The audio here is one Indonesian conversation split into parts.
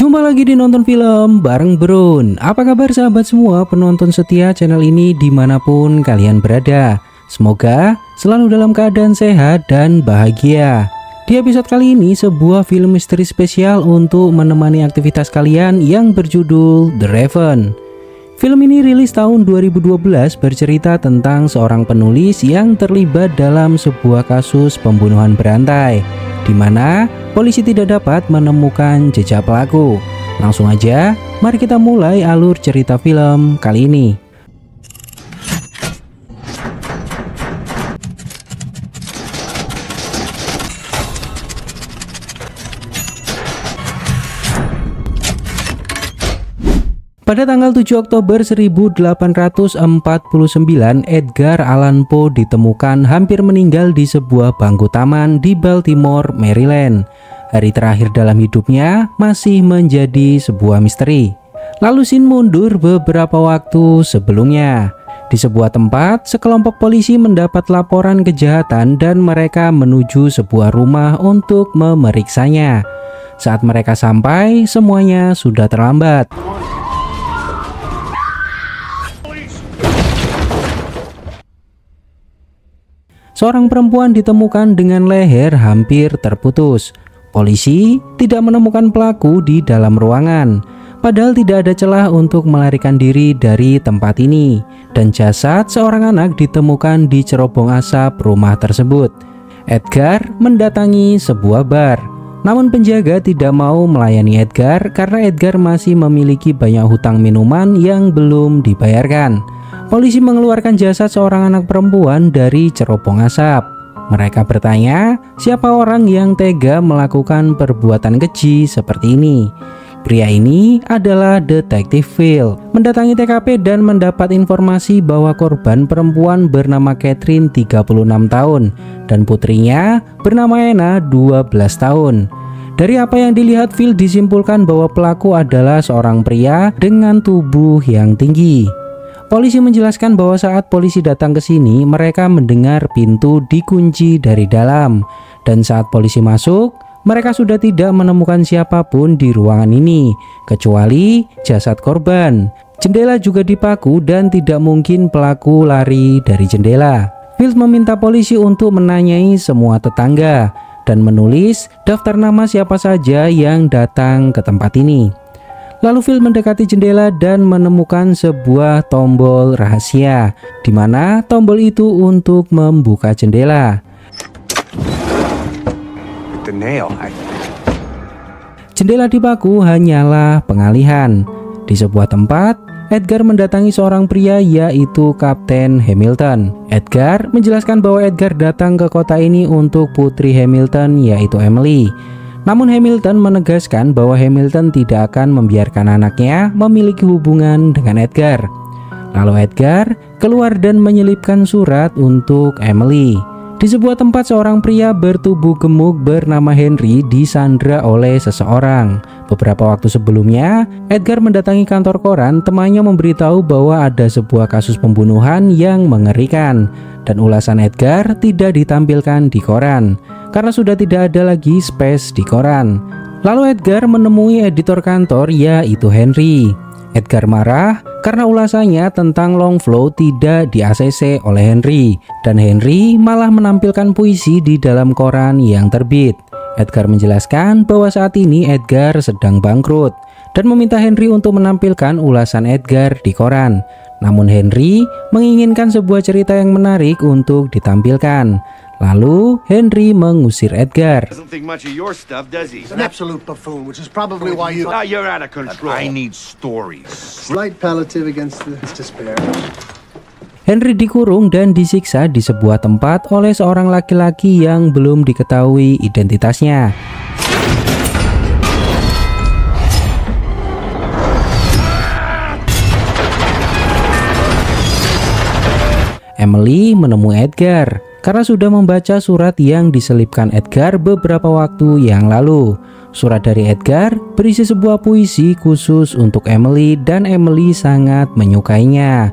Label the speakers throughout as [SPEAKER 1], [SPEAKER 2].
[SPEAKER 1] Jumpa lagi di Nonton Film bareng Brun. Apa kabar sahabat semua penonton setia channel ini dimanapun kalian berada? Semoga selalu dalam keadaan sehat dan bahagia. Di episode kali ini sebuah film misteri spesial untuk menemani aktivitas kalian yang berjudul The Raven. Film ini rilis tahun 2012, bercerita tentang seorang penulis yang terlibat dalam sebuah kasus pembunuhan berantai, di mana polisi tidak dapat menemukan jejak pelaku. Langsung aja, mari kita mulai alur cerita film kali ini. Pada tanggal 7 Oktober 1849, Edgar Allan Poe ditemukan hampir meninggal di sebuah bangku taman di Baltimore, Maryland. Hari terakhir dalam hidupnya masih menjadi sebuah misteri. Lalu scene mundur beberapa waktu sebelumnya. Di sebuah tempat, sekelompok polisi mendapat laporan kejahatan dan mereka menuju sebuah rumah untuk memeriksanya. Saat mereka sampai, semuanya sudah terlambat. Seorang perempuan ditemukan dengan leher hampir terputus. Polisi tidak menemukan pelaku di dalam ruangan, padahal tidak ada celah untuk melarikan diri dari tempat ini. Dan jasad seorang anak ditemukan di cerobong asap rumah tersebut. Edgar mendatangi sebuah bar, namun penjaga tidak mau melayani Edgar karena Edgar masih memiliki banyak hutang minuman yang belum dibayarkan. Polisi mengeluarkan jasad seorang anak perempuan dari cerobong asap. Mereka bertanya, siapa orang yang tega melakukan perbuatan keji seperti ini? Pria ini adalah Detektif Phil. Mendatangi TKP dan mendapat informasi bahwa korban perempuan bernama Catherine 36 tahun dan putrinya bernama Anna 12 tahun. Dari apa yang dilihat, Phil disimpulkan bahwa pelaku adalah seorang pria dengan tubuh yang tinggi. Polisi menjelaskan bahwa saat polisi datang ke sini, mereka mendengar pintu dikunci dari dalam. Dan saat polisi masuk, mereka sudah tidak menemukan siapapun di ruangan ini, kecuali jasad korban. Jendela juga dipaku dan tidak mungkin pelaku lari dari jendela. Phil meminta polisi untuk menanyai semua tetangga dan menulis daftar nama siapa saja yang datang ke tempat ini. Lalu Phil mendekati jendela dan menemukan sebuah tombol rahasia, di mana tombol itu untuk membuka jendela. Jendela dipaku hanyalah pengalihan. Di sebuah tempat, Edgar mendatangi seorang pria yaitu Kapten Hamilton. Edgar menjelaskan bahwa Edgar datang ke kota ini untuk putri Hamilton yaitu Emily. Namun Hamilton menegaskan bahwa Hamilton tidak akan membiarkan anaknya memiliki hubungan dengan Edgar. Lalu Edgar keluar dan menyelipkan surat untuk Emily. Di sebuah tempat, seorang pria bertubuh gemuk bernama Henry disandra oleh seseorang. Beberapa waktu sebelumnya, Edgar mendatangi kantor koran. Temannya memberitahu bahwa ada sebuah kasus pembunuhan yang mengerikan, dan ulasan Edgar tidak ditampilkan di koran karena sudah tidak ada lagi space di koran. Lalu Edgar menemui editor kantor yaitu Henry. Edgar marah karena ulasannya tentang Longfellow tidak di-ACC oleh Henry, dan Henry malah menampilkan puisi di dalam koran yang terbit. Edgar menjelaskan bahwa saat ini Edgar sedang bangkrut dan meminta Henry untuk menampilkan ulasan Edgar di koran. Namun Henry menginginkan sebuah cerita yang menarik untuk ditampilkan. Lalu Henry mengusir Edgar. Henry dikurung dan disiksa di sebuah tempat oleh seorang laki-laki yang belum diketahui identitasnya. Emily menemui Edgar karena sudah membaca surat yang diselipkan Edgar beberapa waktu yang lalu. Surat dari Edgar berisi sebuah puisi khusus untuk Emily dan Emily sangat menyukainya.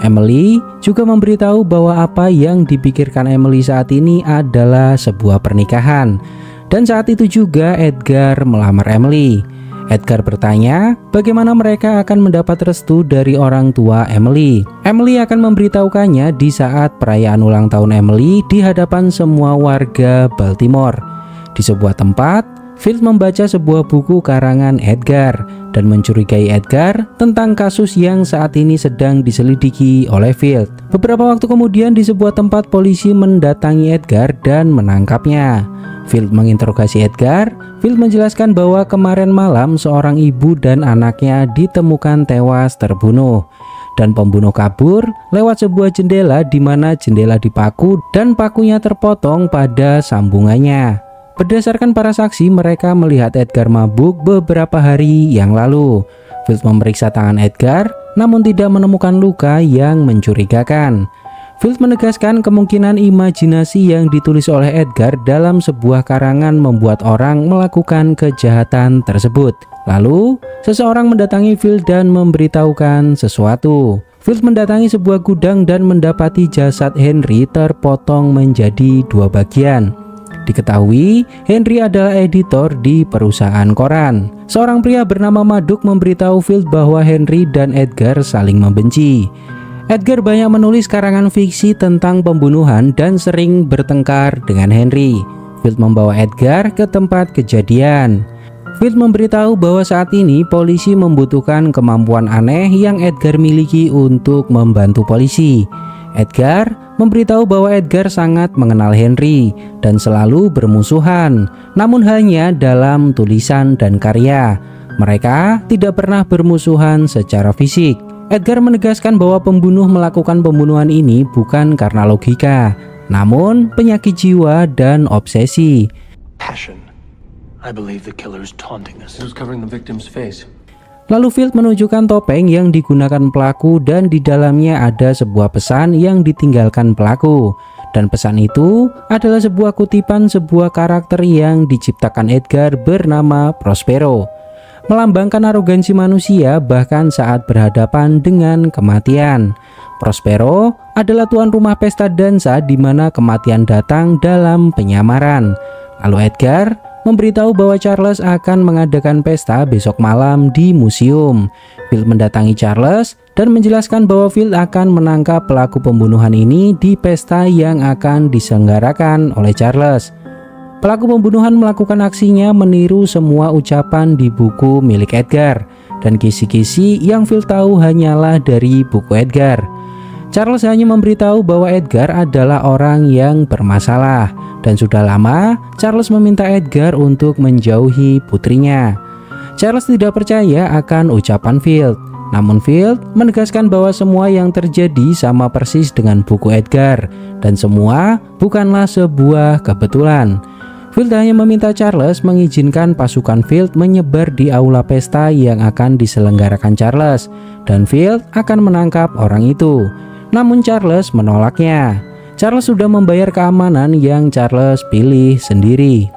[SPEAKER 1] Emily juga memberitahu bahwa apa yang dipikirkan Emily saat ini adalah sebuah pernikahan. Dan saat itu juga Edgar melamar Emily. Edgar bertanya bagaimana mereka akan mendapat restu dari orang tua Emily. Emily akan memberitahukannya di saat perayaan ulang tahun Emily di hadapan semua warga Baltimore. Di sebuah tempat, Field membaca sebuah buku karangan Edgar dan mencurigai Edgar tentang kasus yang saat ini sedang diselidiki oleh Field. Beberapa waktu kemudian di sebuah tempat polisi mendatangi Edgar dan menangkapnya. Field menginterogasi Edgar. Field menjelaskan bahwa kemarin malam seorang ibu dan anaknya ditemukan tewas terbunuh dan pembunuh kabur lewat sebuah jendela di mana jendela dipaku dan pakunya terpotong pada sambungannya. Berdasarkan para saksi, mereka melihat Edgar mabuk beberapa hari yang lalu. Field memeriksa tangan Edgar namun tidak menemukan luka yang mencurigakan. Field menegaskan kemungkinan imajinasi yang ditulis oleh Edgar dalam sebuah karangan membuat orang melakukan kejahatan tersebut. Lalu, seseorang mendatangi Field dan memberitahukan sesuatu. Field mendatangi sebuah gudang dan mendapati jasad Henry terpotong menjadi 2 bagian. Diketahui, Henry adalah editor di perusahaan koran. Seorang pria bernama Maduk memberitahu Field bahwa Henry dan Edgar saling membenci. Edgar banyak menulis karangan fiksi tentang pembunuhan dan sering bertengkar dengan Henry. Field membawa Edgar ke tempat kejadian. Field memberitahu bahwa saat ini polisi membutuhkan kemampuan aneh yang Edgar miliki untuk membantu polisi. Edgar memberitahu bahwa Edgar sangat mengenal Henry dan selalu bermusuhan, namun hanya dalam tulisan dan karya. Mereka tidak pernah bermusuhan secara fisik. Edgar menegaskan bahwa pembunuh melakukan pembunuhan ini bukan karena logika, namun penyakit jiwa dan obsesi.
[SPEAKER 2] Passion. I believe the killer is taunting us. Who's covering the victim's face?
[SPEAKER 1] Lalu Field menunjukkan topeng yang digunakan pelaku dan di dalamnya ada sebuah pesan yang ditinggalkan pelaku. Dan pesan itu adalah sebuah kutipan sebuah karakter yang diciptakan Edgar bernama Prospero. Melambangkan arogansi manusia bahkan saat berhadapan dengan kematian. Prospero adalah tuan rumah pesta dansa di mana kematian datang dalam penyamaran. Lalu Edgar memberitahu bahwa Charles akan mengadakan pesta besok malam di museum. Field mendatangi Charles dan menjelaskan bahwa Field akan menangkap pelaku pembunuhan ini di pesta yang akan diselenggarakan oleh Charles. Pelaku pembunuhan melakukan aksinya meniru semua ucapan di buku milik Edgar, dan kisi-kisi yang Field tahu hanyalah dari buku Edgar. Charles hanya memberitahu bahwa Edgar adalah orang yang bermasalah, dan sudah lama Charles meminta Edgar untuk menjauhi putrinya. Charles tidak percaya akan ucapan Field, namun Field menegaskan bahwa semua yang terjadi sama persis dengan buku Edgar, dan semua bukanlah sebuah kebetulan. Field hanya meminta Charles mengizinkan pasukan Field menyebar di aula pesta yang akan diselenggarakan Charles, dan Field akan menangkap orang itu. Namun Charles menolaknya. Charles sudah membayar keamanan yang Charles pilih sendiri.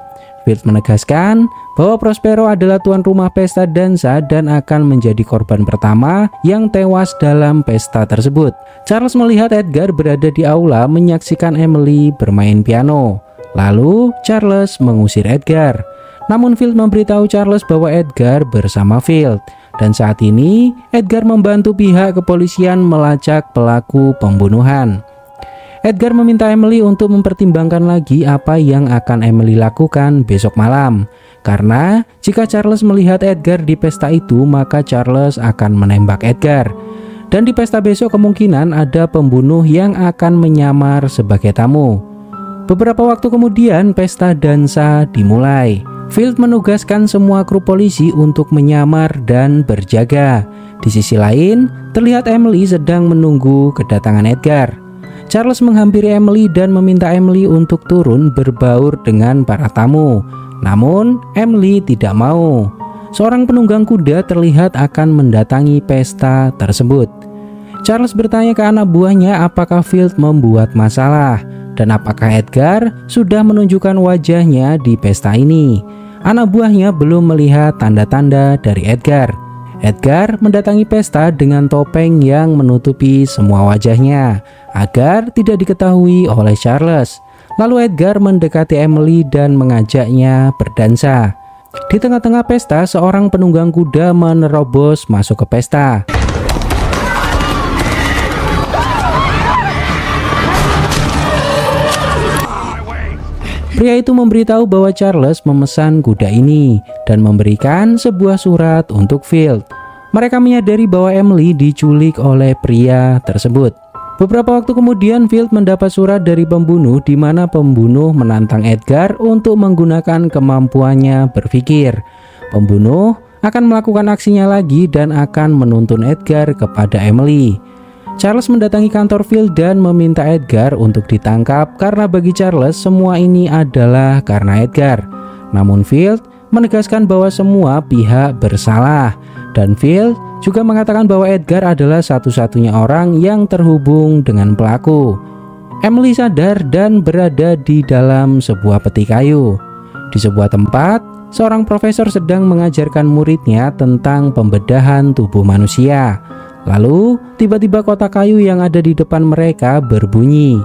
[SPEAKER 1] Field menegaskan bahwa Prospero adalah tuan rumah pesta dansa dan akan menjadi korban pertama yang tewas dalam pesta tersebut. Charles melihat Edgar berada di aula menyaksikan Emily bermain piano. Lalu Charles mengusir Edgar. Namun Field memberitahu Charles bahwa Edgar bersama Field. Dan saat ini Edgar membantu pihak kepolisian melacak pelaku pembunuhan. Edgar meminta Emily untuk mempertimbangkan lagi apa yang akan Emily lakukan besok malam. Karena jika Charles melihat Edgar di pesta itu, maka Charles akan menembak Edgar. Dan di pesta besok kemungkinan ada pembunuh yang akan menyamar sebagai tamu. Beberapa waktu kemudian pesta dansa dimulai. Field menugaskan semua kru polisi untuk menyamar dan berjaga. Di sisi lain, terlihat Emily sedang menunggu kedatangan Edgar. Charles menghampiri Emily dan meminta Emily untuk turun berbaur dengan para tamu. Namun, Emily tidak mau. Seorang penunggang kuda terlihat akan mendatangi pesta tersebut. Charles bertanya ke anak buahnya apakah Field membuat masalah dan apakah Edgar sudah menunjukkan wajahnya di pesta ini. Anak buahnya belum melihat tanda-tanda dari Edgar. Edgar mendatangi pesta dengan topeng yang menutupi semua wajahnya agar tidak diketahui oleh Charles. Lalu Edgar mendekati Emily dan mengajaknya berdansa. Di tengah-tengah pesta, seorang penunggang kuda menerobos masuk ke pesta. Pria itu memberitahu bahwa Charles memesan kuda ini dan memberikan sebuah surat untuk Field. Mereka menyadari bahwa Emily diculik oleh pria tersebut. Beberapa waktu kemudian Field mendapat surat dari pembunuh di mana pembunuh menantang Edgar untuk menggunakan kemampuannya berpikir. Pembunuh akan melakukan aksinya lagi dan akan menuntun Edgar kepada Emily. Charles mendatangi kantor Field dan meminta Edgar untuk ditangkap karena bagi Charles semua ini adalah karena Edgar. Namun Field menegaskan bahwa semua pihak bersalah dan Field juga mengatakan bahwa Edgar adalah satu-satunya orang yang terhubung dengan pelaku. Emily sadar dan berada di dalam sebuah peti kayu. Di sebuah tempat, seorang profesor sedang mengajarkan muridnya tentang pembedahan tubuh manusia. Lalu, tiba-tiba kotak kayu yang ada di depan mereka berbunyi.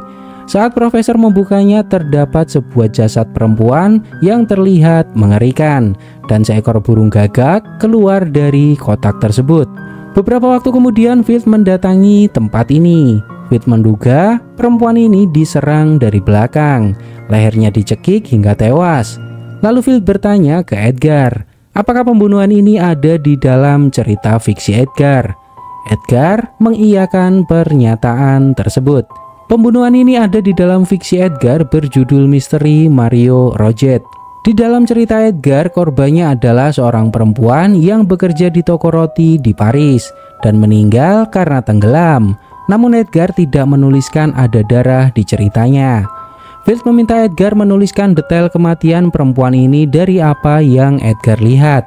[SPEAKER 1] Saat profesor membukanya, terdapat sebuah jasad perempuan yang terlihat mengerikan dan seekor burung gagak keluar dari kotak tersebut. Beberapa waktu kemudian Field mendatangi tempat ini. Field menduga perempuan ini diserang dari belakang, lehernya dicekik hingga tewas. Lalu Field bertanya ke Edgar, apakah pembunuhan ini ada di dalam cerita fiksi Edgar? Edgar mengiyakan pernyataan tersebut. Pembunuhan ini ada di dalam fiksi Edgar berjudul Misteri Mario Roget. Di dalam cerita Edgar, korbannya adalah seorang perempuan yang bekerja di toko roti di Paris dan meninggal karena tenggelam. Namun Edgar tidak menuliskan ada darah di ceritanya. Field meminta Edgar menuliskan detail kematian perempuan ini dari apa yang Edgar lihat.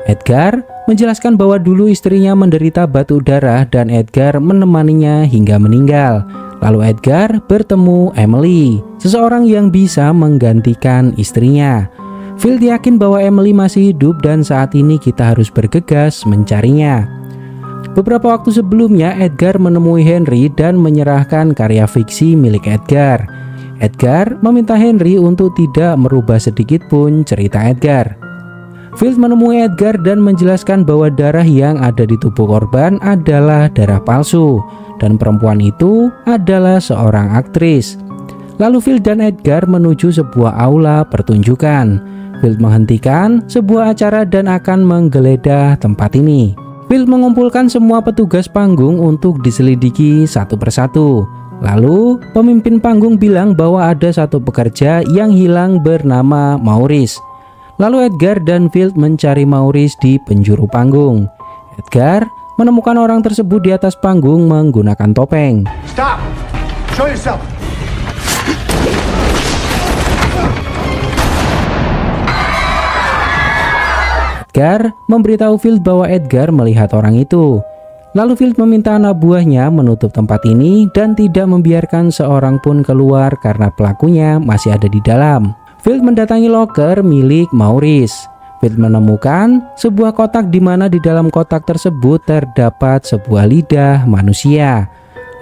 [SPEAKER 1] Edgar menjelaskan bahwa dulu istrinya menderita batuk darah dan Edgar menemaninya hingga meninggal. Lalu Edgar bertemu Emily, seseorang yang bisa menggantikan istrinya. Field yakin bahwa Emily masih hidup dan saat ini kita harus bergegas mencarinya. Beberapa waktu sebelumnya Edgar menemui Henry dan menyerahkan karya fiksi milik Edgar. Edgar meminta Henry untuk tidak merubah sedikit pun cerita Edgar. Field menemui Edgar dan menjelaskan bahwa darah yang ada di tubuh korban adalah darah palsu dan perempuan itu adalah seorang aktris. Lalu Field dan Edgar menuju sebuah aula pertunjukan. Field menghentikan sebuah acara dan akan menggeledah tempat ini. Field mengumpulkan semua petugas panggung untuk diselidiki satu persatu. Lalu pemimpin panggung bilang bahwa ada satu pekerja yang hilang bernama Maurice. Lalu Edgar dan Field mencari Maurice di penjuru panggung. Edgar menemukan orang tersebut di atas panggung menggunakan topeng.
[SPEAKER 2] Stop! Show yourself!
[SPEAKER 1] Edgar memberitahu Field bahwa Edgar melihat orang itu. Lalu Field meminta anak buahnya menutup tempat ini dan tidak membiarkan seorang pun keluar karena pelakunya masih ada di dalam. Field mendatangi loker milik Maurice. Field menemukan sebuah kotak di mana di dalam kotak tersebut terdapat sebuah lidah manusia.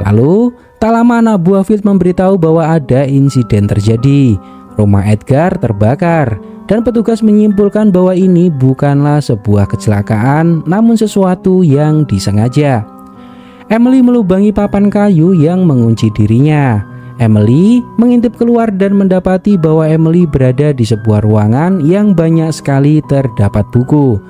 [SPEAKER 1] Lalu, tak lama anak buah Field memberitahu bahwa ada insiden terjadi. Rumah Edgar terbakar dan petugas menyimpulkan bahwa ini bukanlah sebuah kecelakaan, namun sesuatu yang disengaja. Emily melubangi papan kayu yang mengunci dirinya. Emily mengintip keluar dan mendapati bahwa Emily berada di sebuah ruangan yang banyak sekali terdapat buku.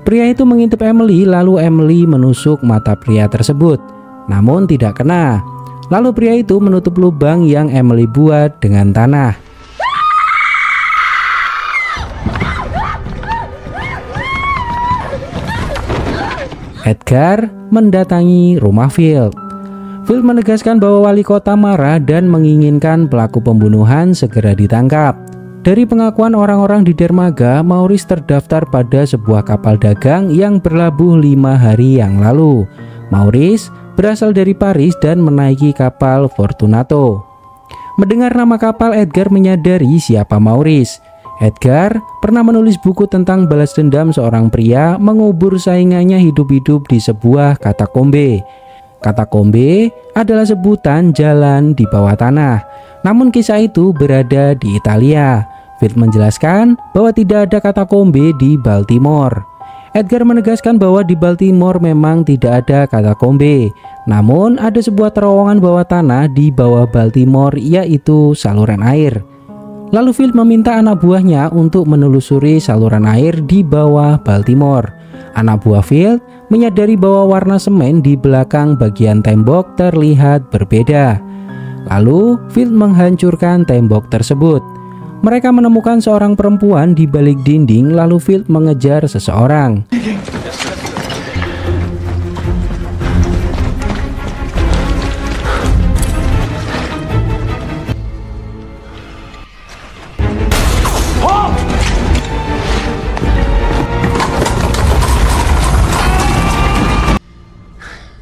[SPEAKER 1] Pria itu mengintip Emily, lalu Emily menusuk mata pria tersebut, namun tidak kena. Lalu pria itu menutup lubang yang Emily buat dengan tanah. Edgar mendatangi rumah Field. Field menegaskan bahwa wali kota marah dan menginginkan pelaku pembunuhan segera ditangkap. Dari pengakuan orang-orang di dermaga, Maurice terdaftar pada sebuah kapal dagang yang berlabuh 5 hari yang lalu. Maurice berasal dari Paris dan menaiki kapal Fortunato. Mendengar nama kapal, Edgar menyadari siapa Maurice. Edgar pernah menulis buku tentang balas dendam seorang pria mengubur saingannya hidup-hidup di sebuah katakombe. Katakombe adalah sebutan jalan di bawah tanah. Namun kisah itu berada di Italia. Field menjelaskan bahwa tidak ada katakombe di Baltimore. Edgar menegaskan bahwa di Baltimore memang tidak ada katakombe, namun ada sebuah terowongan bawah tanah di bawah Baltimore, yaitu saluran air. Lalu Field meminta anak buahnya untuk menelusuri saluran air di bawah Baltimore. Anak buah Field menyadari bahwa warna semen di belakang bagian tembok terlihat berbeda. Lalu Field menghancurkan tembok tersebut. Mereka menemukan seorang perempuan di balik dinding, lalu Field mengejar seseorang.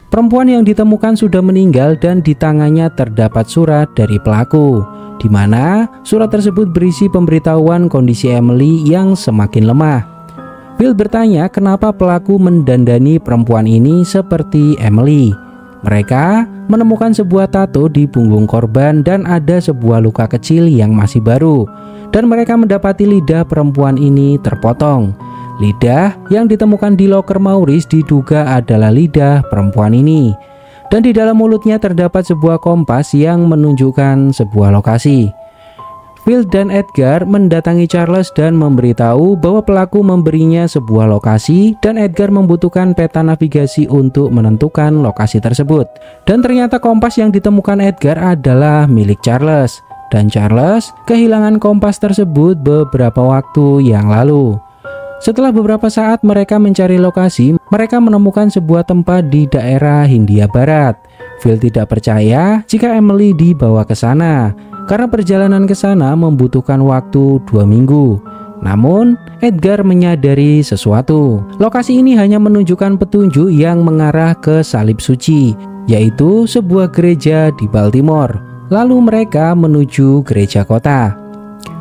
[SPEAKER 1] Perempuan yang ditemukan sudah meninggal dan di tangannya terdapat surat dari pelaku, di mana surat tersebut berisi pemberitahuan kondisi Emily yang semakin lemah. Bill bertanya kenapa pelaku mendandani perempuan ini seperti Emily. Mereka menemukan sebuah tato di punggung korban dan ada sebuah luka kecil yang masih baru, dan mereka mendapati lidah perempuan ini terpotong. Lidah yang ditemukan di loker Maurice diduga adalah lidah perempuan ini, dan di dalam mulutnya terdapat sebuah kompas yang menunjukkan sebuah lokasi. Phil dan Edgar mendatangi Charles dan memberitahu bahwa pelaku memberinya sebuah lokasi dan Edgar membutuhkan peta navigasi untuk menentukan lokasi tersebut. Dan ternyata kompas yang ditemukan Edgar adalah milik Charles, dan Charles kehilangan kompas tersebut beberapa waktu yang lalu. Setelah beberapa saat mereka mencari lokasi, mereka menemukan sebuah tempat di daerah Hindia Barat. Phil tidak percaya jika Emily dibawa ke sana, karena perjalanan ke sana membutuhkan waktu 2 minggu. Namun, Edgar menyadari sesuatu. Lokasi ini hanya menunjukkan petunjuk yang mengarah ke salib suci, yaitu sebuah gereja di Baltimore. Lalu mereka menuju gereja kota.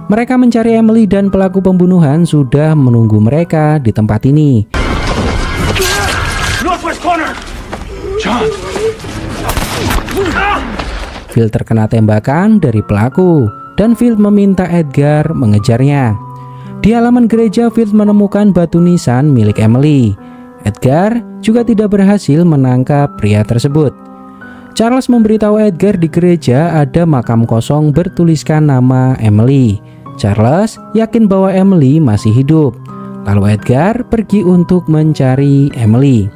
[SPEAKER 1] Mereka mencari Emily dan pelaku pembunuhan sudah menunggu mereka di tempat ini.
[SPEAKER 2] Northwest corner. John.
[SPEAKER 1] Phil terkena tembakan dari pelaku dan Phil meminta Edgar mengejarnya. Di halaman gereja, Phil menemukan batu nisan milik Emily. Edgar juga tidak berhasil menangkap pria tersebut. Charles memberitahu Edgar di gereja ada makam kosong bertuliskan nama Emily. Charles yakin bahwa Emily masih hidup. Lalu Edgar pergi untuk mencari Emily.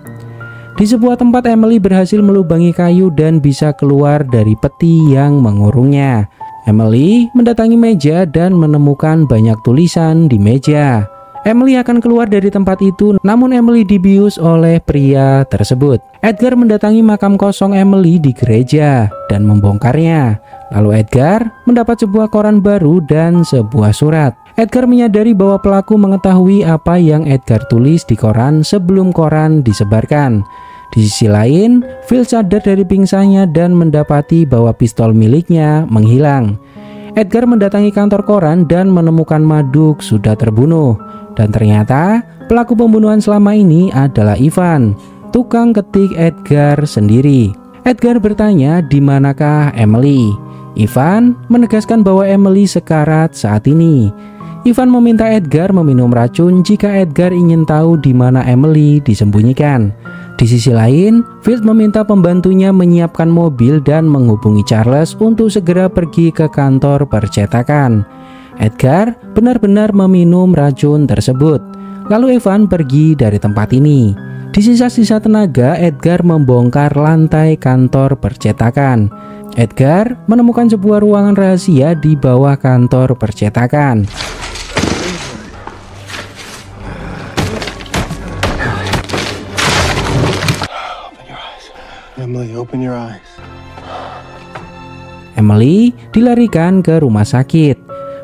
[SPEAKER 1] Di sebuah tempat Emily berhasil melubangi kayu dan bisa keluar dari peti yang mengurungnya. Emily mendatangi meja dan menemukan banyak tulisan di meja. Emily akan keluar dari tempat itu, namun Emily dibius oleh pria tersebut. Edgar mendatangi makam kosong Emily di gereja dan membongkarnya. Lalu Edgar mendapat sebuah koran baru dan sebuah surat. Edgar menyadari bahwa pelaku mengetahui apa yang Edgar tulis di koran sebelum koran disebarkan. Di sisi lain, Phil sadar dari pingsannya dan mendapati bahwa pistol miliknya menghilang. Edgar mendatangi kantor koran dan menemukan Maduk sudah terbunuh. Dan ternyata pelaku pembunuhan selama ini adalah Ivan, tukang ketik Edgar sendiri. Edgar bertanya di manakah Emily. Ivan menegaskan bahwa Emily sekarat saat ini. Ivan meminta Edgar meminum racun jika Edgar ingin tahu di mana Emily disembunyikan. Di sisi lain, Phil meminta pembantunya menyiapkan mobil dan menghubungi Charles untuk segera pergi ke kantor percetakan. Edgar benar-benar meminum racun tersebut. Lalu Evan pergi dari tempat ini. Di sisa-sisa tenaga, Edgar membongkar lantai kantor percetakan. Edgar menemukan sebuah ruangan rahasia di bawah kantor percetakan.
[SPEAKER 2] Emily, open your eyes.
[SPEAKER 1] Emily dilarikan ke rumah sakit,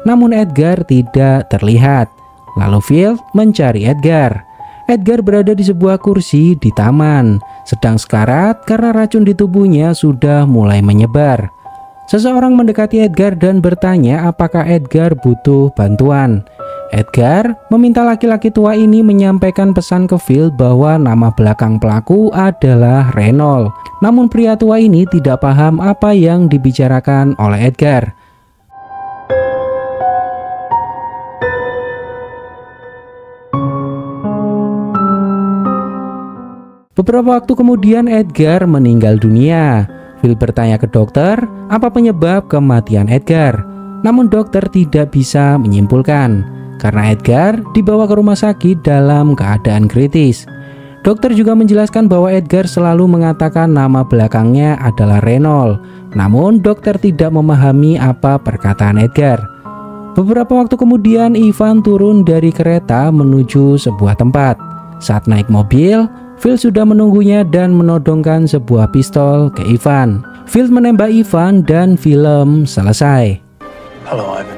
[SPEAKER 1] namun Edgar tidak terlihat. Lalu Phil mencari Edgar. Edgar berada di sebuah kursi di taman, sedang sekarat karena racun di tubuhnya sudah mulai menyebar. Seseorang mendekati Edgar dan bertanya apakah Edgar butuh bantuan. Edgar meminta laki-laki tua ini menyampaikan pesan ke Phil bahwa nama belakang pelaku adalah Reynolds. Namun pria tua ini tidak paham apa yang dibicarakan oleh Edgar. Beberapa waktu kemudian Edgar meninggal dunia. Phil bertanya ke dokter apa penyebab kematian Edgar. Namun dokter tidak bisa menyimpulkan karena Edgar dibawa ke rumah sakit dalam keadaan kritis. Dokter juga menjelaskan bahwa Edgar selalu mengatakan nama belakangnya adalah Reynold. Namun dokter tidak memahami apa perkataan Edgar. Beberapa waktu kemudian Ivan turun dari kereta menuju sebuah tempat. Saat naik mobil, Phil sudah menunggunya dan menodongkan sebuah pistol ke Ivan. Phil menembak Ivan dan film selesai.
[SPEAKER 2] Hello, Ivan.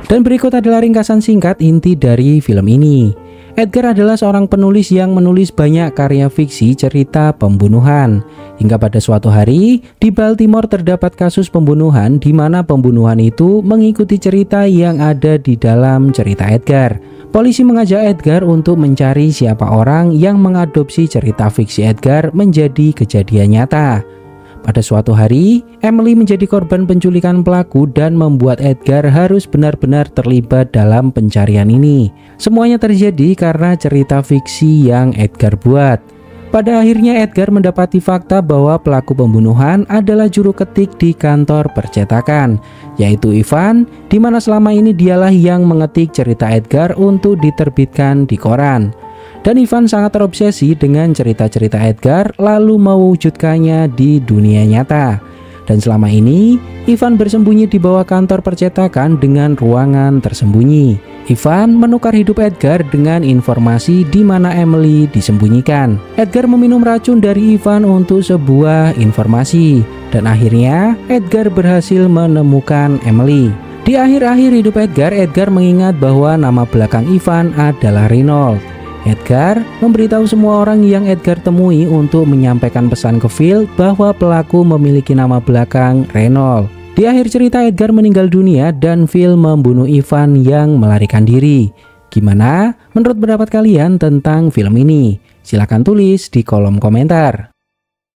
[SPEAKER 1] Dan berikut adalah ringkasan singkat inti dari film ini. Edgar adalah seorang penulis yang menulis banyak karya fiksi cerita pembunuhan. Hingga pada suatu hari, di Baltimore terdapat kasus pembunuhan di mana pembunuhan itu mengikuti cerita yang ada di dalam cerita Edgar. Polisi mengajak Edgar untuk mencari siapa orang yang mengadopsi cerita fiksi Edgar menjadi kejadian nyata. Pada suatu hari, Emily menjadi korban penculikan pelaku dan membuat Edgar harus benar-benar terlibat dalam pencarian ini. Semuanya terjadi karena cerita fiksi yang Edgar buat. Pada akhirnya Edgar mendapati fakta bahwa pelaku pembunuhan adalah juru ketik di kantor percetakan, yaitu Ivan, di mana selama ini dialah yang mengetik cerita Edgar untuk diterbitkan di koran. Dan Ivan sangat terobsesi dengan cerita-cerita Edgar lalu mewujudkannya di dunia nyata. Dan selama ini, Ivan bersembunyi di bawah kantor percetakan dengan ruangan tersembunyi. Ivan menukar hidup Edgar dengan informasi di mana Emily disembunyikan. Edgar meminum racun dari Ivan untuk sebuah informasi. Dan akhirnya, Edgar berhasil menemukan Emily. Di akhir-akhir hidup Edgar, Edgar mengingat bahwa nama belakang Ivan adalah Reynold. Edgar memberitahu semua orang yang Edgar temui untuk menyampaikan pesan ke Phil bahwa pelaku memiliki nama belakang Reynold. Di akhir cerita Edgar meninggal dunia dan Phil membunuh Ivan yang melarikan diri. Gimana menurut pendapat kalian tentang film ini? Silahkan tulis di kolom komentar.